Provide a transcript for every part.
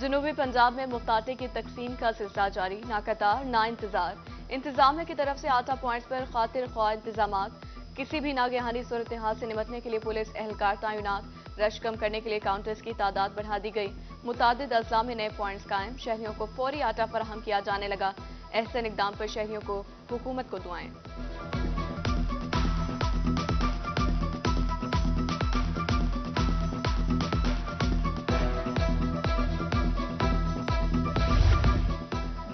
जनूबी पंजाब में मुफ्त आटे की तकसीम का सिलसिला जारी, ना कतार ना इंतजार। इंतजामिया की तरफ से आटा पॉइंट्स पर खातिर ख्वाह इंतजाम। किसी भी नागहानी सूरत हाल से निपटने के लिए पुलिस एहलकार तैनात। रश कम करने के लिए काउंटर्स की तादाद बढ़ा दी गई। मुतादिद अजला में नए पॉइंट्स कायम। शहरियों को फौरी आटा फराहम किया जाने लगा। एहसन इकदाम पर शहरियों को हुकूमत को दुआएं।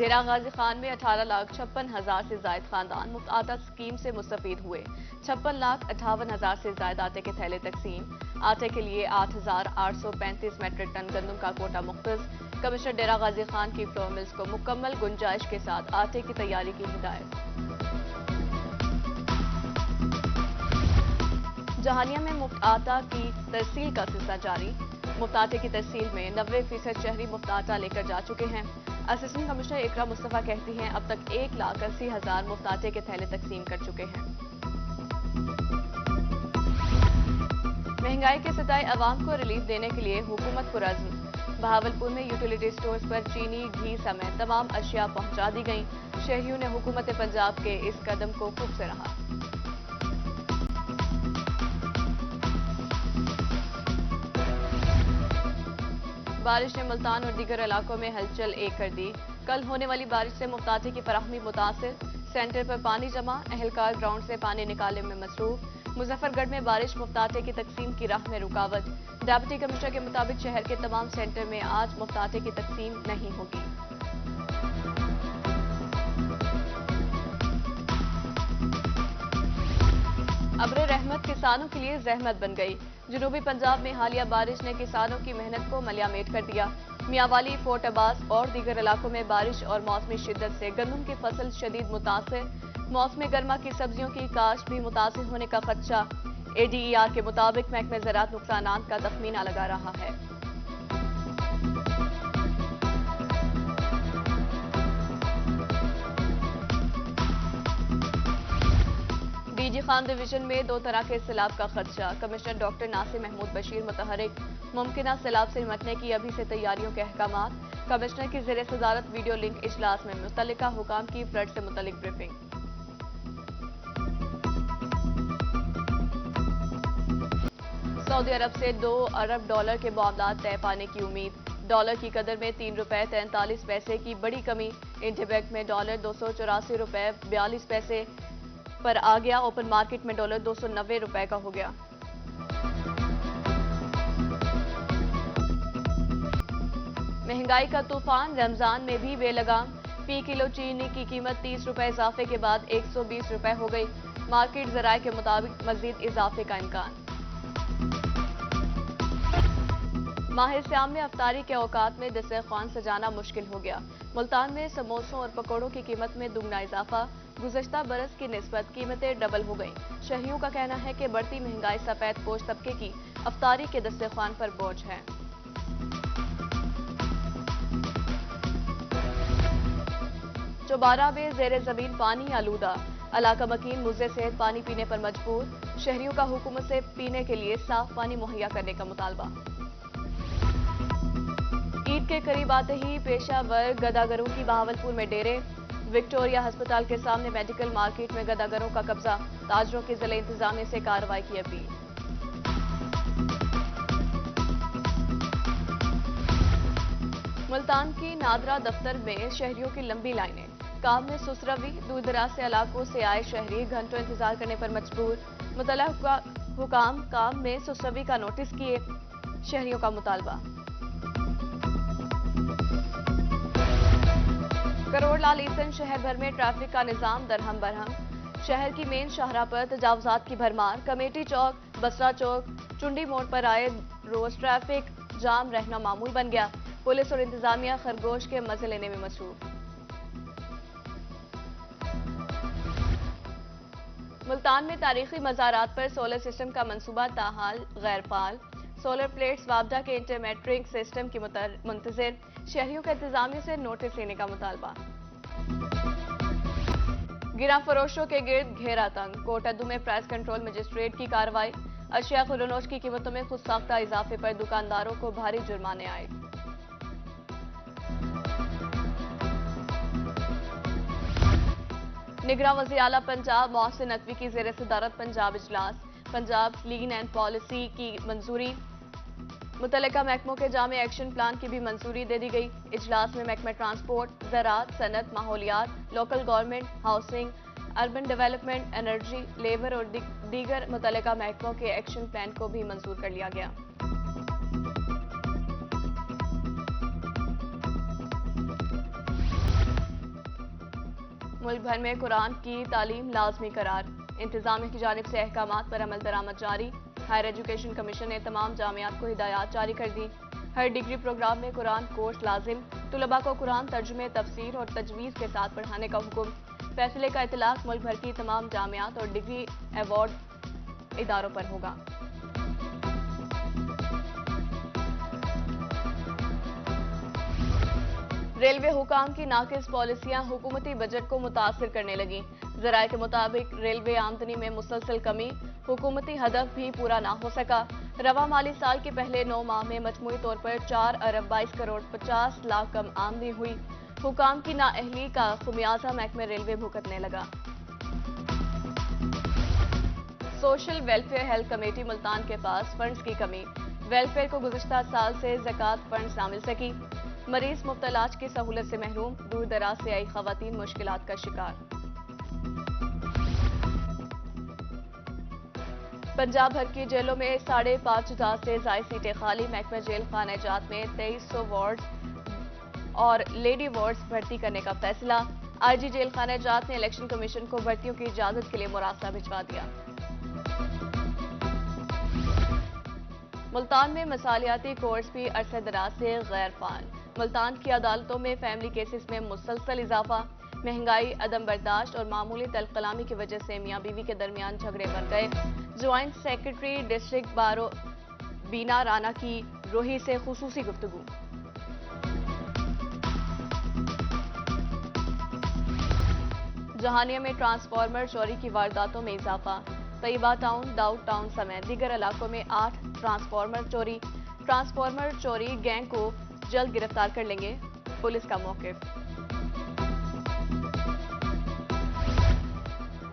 डेरा गाजी खान में 18,56,000 से जायद खानदान मुफ्त आटा स्कीम से मुस्तफीद हुए। 56,58,000 से जायद आटे के थैले तकसीम। आटे के लिए 8,835 मेट्रिक टन गंदम का कोटा मुख्तस। कमिश्नर डेरा गाजी खान की फ्लोर मिल्स को मुकम्मल गुंजाइश के साथ आटे की तैयारी की हिदायत। जहानिया में मुफ्त आटा की तरसील का सिलसिला जारी। मुफ्त आटे की तरसील में 90% शहरी मुफ्त आटा लेकर जा चुके हैं। असिस्टेंट कमिश्नर इकरा मुस्तफा कहती हैं अब तक 1,80,000 मुफ्त आटे के थैले तकसीम कर चुके हैं। महंगाई के सताए अवाम को रिलीफ देने के लिए हुकूमत पुरअज़्म। बहावलपुर में यूटिलिटी स्टोर्स पर चीनी, घी समेत तमाम अशिया पहुंचा दी गईं। शहरियों ने हुकूमत पंजाब के इस कदम को खूब सराहा। बारिश ने मुल्तान और दीगर इलाकों में हलचल एक कर दी। कल होने वाली बारिश से मुफ्त आटे की फराहमी मुतासिर। सेंटर पर पानी जमा, अहलकार ग्राउंड से पानी निकालने में मसरूफ। मुजफ्फरगढ़ में बारिश मुफ्त आटे की तकसीम की राह में रुकावट। डिप्टी कमिश्नर के मुताबिक शहर के तमाम सेंटर में आज मुफ्त आटे की तकसीम नहीं होगी। अब्र रहमत किसानों के लिए जहमत बन गई। जनूबी पंजाब में हालिया बारिश ने किसानों की मेहनत को मलियामेट कर दिया। मियांवाली, फोर्ट अब्बास और दीगर इलाकों में बारिश और मौसमी शिद्दत से गंदम की फसल शदीद मुतासिर। मौसम गर्मा की सब्जियों की काश्त भी मुतासिर होने का खदशा। ADER के मुताबिक महकमा ज़राअत नुकसानात का तखमीना लगा रहा है। DG खान डिवीजन में 2 तरह के सैलाब का खदशा। कमिश्नर डॉक्टर नासिर महमूद बशीर मुतहरिक। मुमकिना सैलाब से निपटने की अभी से तैयारियों के अहकामात। कमिश्नर की ज़ेरे सदारत वीडियो लिंक इजलास में मुतल्लिका हुकाम की फ्लड से मुतल्लिक ब्रीफिंग। सऊदी अरब से $2 अरब के मामलात तय पाने की उम्मीद। डॉलर की कदर में ₹3.43 की बड़ी कमी। इंटरबैंक में डॉलर $284.42 पर आ गया। ओपन मार्केट में डॉलर $290 का हो गया। महंगाई का तूफान रमजान में भी बेलगाम। फी किलो चीनी की कीमत ₹30 इजाफे के बाद ₹120 हो गई। मार्केट जराये के मुताबिक मजीद इजाफे का इम्कान। माह सियाम में अफ्तारी के औकात में दस्तरखान सजाना मुश्किल हो गया। मुल्तान में समोसों और पकौड़ों की कीमत में दुगना इजाफा। गुज़श्ता बरस की निस्बत कीमतें डबल हो गईं। शहरियों का कहना है कि बढ़ती महंगाई सफेद पोश तबके की अफ्तारी के दस्तरखान पर बोझ है। चौबारा में जेर जमीन पानी आलूदा। इलाका मकीन मुज़े सेहत पानी पीने पर मजबूर। शहरियों का हुकूमत से पीने के लिए साफ पानी मुहैया करने का मुतालबा। ईद के करीब आते ही पेशा वर्ग गदागरों की बहावलपुर में डेरे। विक्टोरिया अस्पताल के सामने मेडिकल मार्केट में गदागरों का कब्जा। ताजरों की जिले इंतजामिया से कार्रवाई की अपील। मुल्तान की नादरा दफ्तर में शहरियों की लंबी लाइनें। काम में सुसरवी। दूर दराज से इलाकों से आए शहरी घंटों इंतजार करने पर मजबूर। मुतल्लिका हुकाम काम में सुसरवी का नोटिस किए। शहरियों का मुतालबा। करोड़लाल ईसन शहर भर में ट्रैफिक का निजाम दरहम बरहम। शहर की मेन शाहराह पर तजावुजात की भरमार। कमेटी चौक, बसरा चौक, चुंडी मोड़ पर आए रोज ट्रैफिक जाम रहना मामूल बन गया। पुलिस और इंतजामिया खरगोश के मजे लेने में मसरूफ। मुल्तान में तारीखी मज़ारात पर सोलर सिस्टम का मंसूबा ताहाल गैर फाल। सोलर प्लेट्स वापडा के इंटरमेट्रिक सिस्टम की मुंतजिर। शहरियों का इंतजामिया से नोटिस लेने का मुतालबा। गिरा फरोशों के गिर्द घेरा तंग। कोटअद्दू में प्राइस कंट्रोल मजिस्ट्रेट की कार्रवाई। अशिया खुलनोश की कीमतों में खुद साख्ता इजाफे पर दुकानदारों को भारी जुर्माने आए। निगरान वज़ीर आला पंजाब मोहसिन नकवी की ज़ेर सदारत पंजाब इजलास, पंजाब क्लीन एंड पॉलिसी की मंजूरी, मुतल्लिका महकमों के जामे एक्शन प्लान की भी मंजूरी दे दी गई। इजलास में महकमा ट्रांसपोर्ट, ज़राअत, सनत, माहौलियात, local government, housing, urban development, energy, labour और दीगर मुतल्लिका महकमों के एक्शन प्लान को भी मंजूर कर लिया गया। मुल्क भर में कुरान की तालीम लाजमी करार, इंतजामिया की जानिब से अहकामात पर अमल दरामद जारी। हायर एजुकेशन कमीशन ने तमाम जामियात को हिदायत जारी कर दी। हर डिग्री प्रोग्राम में कुरान कोर्स लाजिम, तुलबा को कुरान तर्जुमे, तफसीर और तजवीज़ के साथ पढ़ाने का हुक्म। फैसले का इतलाक मुल्क भर की तमाम जामियात और डिग्री अवार्ड इदारों पर होगा। रेलवे हुकाम की नाकिस पॉलिसियां हुकूमती बजट को मुतासिर करने लगी। जराये के मुताबिक रेलवे आमदनी में मुसलसल कमी, हुकूमती हदफ भी पूरा ना हो सका। रवा माली साल के पहले 9 माह में मजमूई तौर पर 4 अरब 22 करोड़ 50 लाख कम आमदनी हुई। हुकाम की नाअहली का खुमियाजा महकमे रेलवे भुगतने लगा। Social welfare health committee Multan के पास फंड्स की कमी, वेलफेयर को गुज़िश्ता साल से ज़कात फंड्स ना मिल सकी। मरीज मुफ्त इलाज की सहूलत से महरूम, दूर दराज से आई खवातीन मुश्किलात का शिकार। पंजाब भर की जेलों में 5,500 से ज्यादा सीटें खाली, महकमा जेल खाना जात में 2300 वार्ड्स और लेडी वार्ड्स भर्ती करने का फैसला। आईजी जेल खाना जात ने इलेक्शन कमीशन को भर्तियों की इजाजत के लिए मुरासला भिजवा दिया। मुल्तान में मसालियाती कोर्स भी अरसे दराज से गैर फाल। मुल्तान की अदालतों में फैमिली केसेस में मुसलसल इजाफा, महंगाई, अदम बर्दाश्त और मामूली तलकलामी की वजह से मियां बीवी के दरमियान झगड़े बढ़ गए। ज्वाइंट सेक्रेटरी डिस्ट्रिक्ट बारो बीना राना की रोही से खुसूसी गुफ्तगू। जहानिया में ट्रांसफार्मर चोरी की वारदातों में इजाफा, तैयबा टाउन, दाऊद टाउन समेत दीगर इलाकों में 8 ट्रांसफार्मर चोरी। ट्रांसफार्मर चोरी गैंग को जल्द गिरफ्तार कर लेंगे, पुलिस का मौक़िफ़।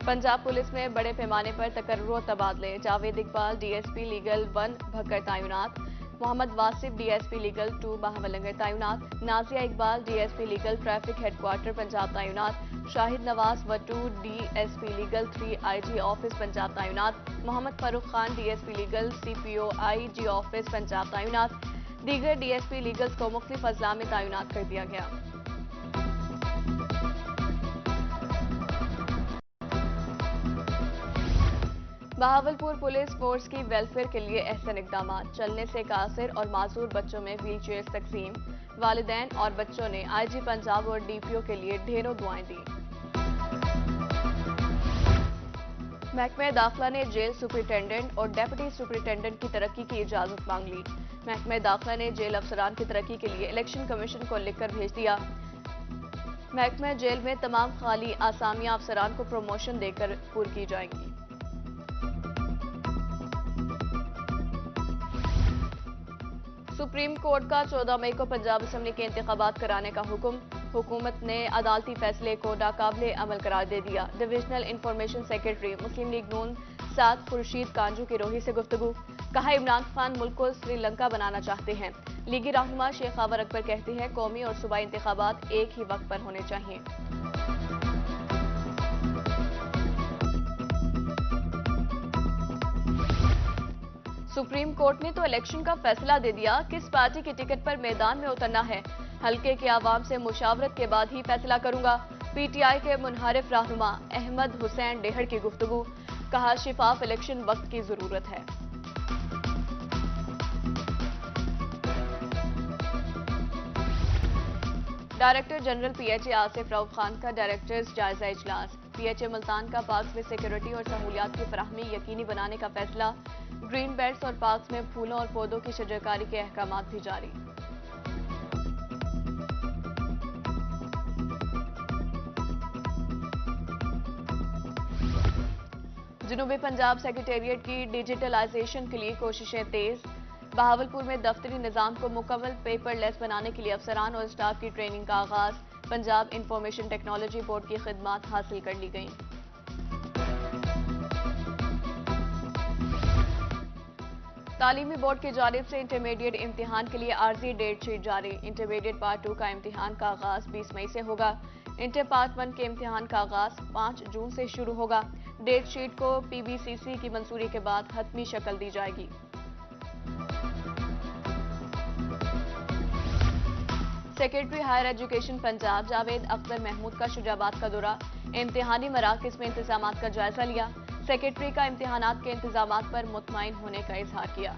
पंजाब पुलिस में बड़े पैमाने पर तकर्रुर तबादले, जावेद इकबाल डीएसपी लीगल 1 भक्कर तैनात, मोहम्मद वासिफ डीएसपी लीगल 2 बहावलंगर तैनात, Nazia Iqbal DSP legal traffic headquarter Punjab तैनात, Shahid Nawaz Wattoo DSP legal 3 IG office Punjab तैनात, Mohammad Farooq Khan DSP legal CPO IG office Punjab तैनात, दीगर डीएसपी लीगल्स को मुख्तलिफ अजला में तैनात कर दिया गया। बहावलपुर पुलिस फोर्स की वेलफेयर के लिए अहसन इकदाम, चलने से कासिर और माजूर बच्चों में व्हील चेयर तकसीम। वालिदैन और बच्चों ने आईजी पंजाब और डीपीओ के लिए ढेरों दुआएं दी। महकमा दाखिला ने जेल सुपरिटेंडेंट और डेप्यूटी सुपरिटेंडेंट की तरक्की की इजाजत मांग ली। महकमा दाखिला ने जेल अफसरान की तरक्की के लिए इलेक्शन कमीशन को लिखकर भेज दिया। महकमा जेल में तमाम खाली आसामियां अफसरान को प्रमोशन देकर पूरी की जाएंगी। सुप्रीम कोर्ट का 14 मई को पंजाब असम्बली के इंतखाबात कराने का हुक्म, हुकूमत ने अदालती फैसले को नाकाबिले अमल करार दे दिया। डिविजनल इंफॉर्मेशन सेक्रेटरी मुस्लिम लीग नून साद खुर्शीद कांजू की रोही से गुफ्तगू, कहा इमरान खान मुल्क को श्रीलंका बनाना चाहते हैं। लीगी रहनुमा शेख खावर अकबर कहते हैं कौमी और सूबाई इंतखाबात एक ही वक्त पर होने चाहिए। सुप्रीम कोर्ट ने तो इलेक्शन का फैसला दे दिया, किस पार्टी के टिकट पर मैदान में उतरना है हल्के के आवाम से मुशावरत के बाद ही फैसला करूंगा। पीटीआई के मुनहरिफ रहनुमा अहमद हुसैन डेहड़ की गुफ्तगू, कहा शिफाफ इलेक्शन वक्त की जरूरत है। Director general PHA Asif Rauf Khan का डायरेक्टर्स जायजा इजलास, पीएचए मुल्तान का पार्क्स में सिक्योरिटी और सहूलियात की फराहमी यकीनी बनाने का फैसला। ग्रीन बेल्ट्स और पार्क्स में फूलों और पौधों की शजरकारी के अहकामात भी जारी। जनूबी पंजाब सेक्रेटेरिएट की डिजिटलाइजेशन के लिए कोशिशें तेज, बहावलपुर में दफ्तरी निजाम को मुकम्मल पेपरलेस बनाने के लिए अफसरान और स्टाफ की ट्रेनिंग का आगाज। पंजाब इंफॉर्मेशन टेक्नोलॉजी बोर्ड की खिदमात हासिल कर ली गईं। तालीमी बोर्ड की जानिब से इंटरमीडिएट इम्तिहान के लिए आर्जी डेट शीट जारी। इंटरमीडिएट पार्ट 2 का इम्तिहान का आगाज 20 मई से होगा। इंटर पार्ट 1 के इम्तिहान का आगाज 5 जून से शुरू होगा। डेट शीट को पीबीसीसी की मंजूरी के बाद हतमी शक्ल दी जाएगी। Secretary higher education Punjab Javed Akhtar Mahmood का शुजाबाद का दौरा। इम्तिहानी मराकज में इंतजामात का जायजा लिया। सेक्रेटरी का इम्तिहानात के इंतजामात पर मुतमईन होने का इजहार किया।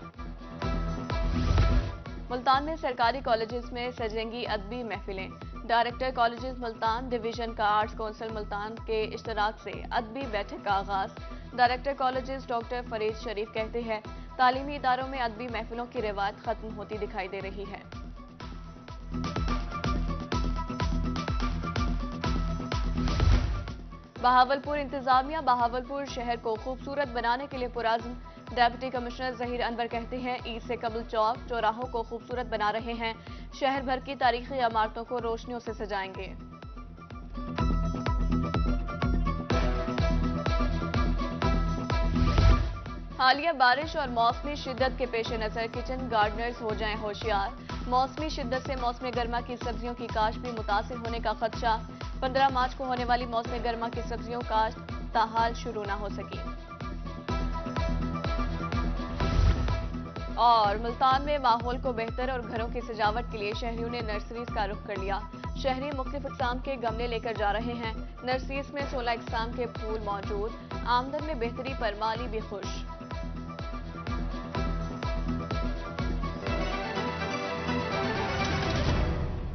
मुल्तान में सरकारी कॉलेजेस में सजेंगी अदबी महफिलें। डायरेक्टर कॉलेजेस मुल्तान डिवीजन का आर्ट्स काउंसिल मुल्तान के इश्तराक से अदबी बैठक का आगाज। डायरेक्टर कॉलेजेस डॉक्टर फरीद शरीफ कहते हैं तालीमी इदारों में अदबी महफिलों की रिवायत खत्म होती दिखाई दे रही है। बहावलपुर इंतजामिया बहावलपुर शहर को खूबसूरत बनाने के लिए पुराज़्म। डेप्यूटी कमिश्नर जहीर अनवर कहते हैं ईद से कबल चौक चौराहों को खूबसूरत बना रहे हैं। शहर भर की तारीखी इमारतों को रोशनियों से सजाएंगे। हालिया बारिश और मौसमी शिद्दत के पेश नजर किचन गार्डनर्स हो जाएं होशियार। मौसमी शिद्दत से मौसम गर्मा की सब्जियों की काश्त भी मुतासिर होने का खदशा। 15 मार्च को होने वाली मौसम गर्मा की सब्जियों काश्त ताहाल शुरू न हो सकी। और मुल्तान में माहौल को बेहतर और घरों की सजावट के लिए शहरियों ने नर्सरीज का रुख कर लिया। शहरी मुख्तलिफ इक़साम के गमले लेकर जा रहे हैं। नर्सरीज में 16 इक़साम के फूल मौजूद। आमदन में बेहतरी पर माली भी खुश।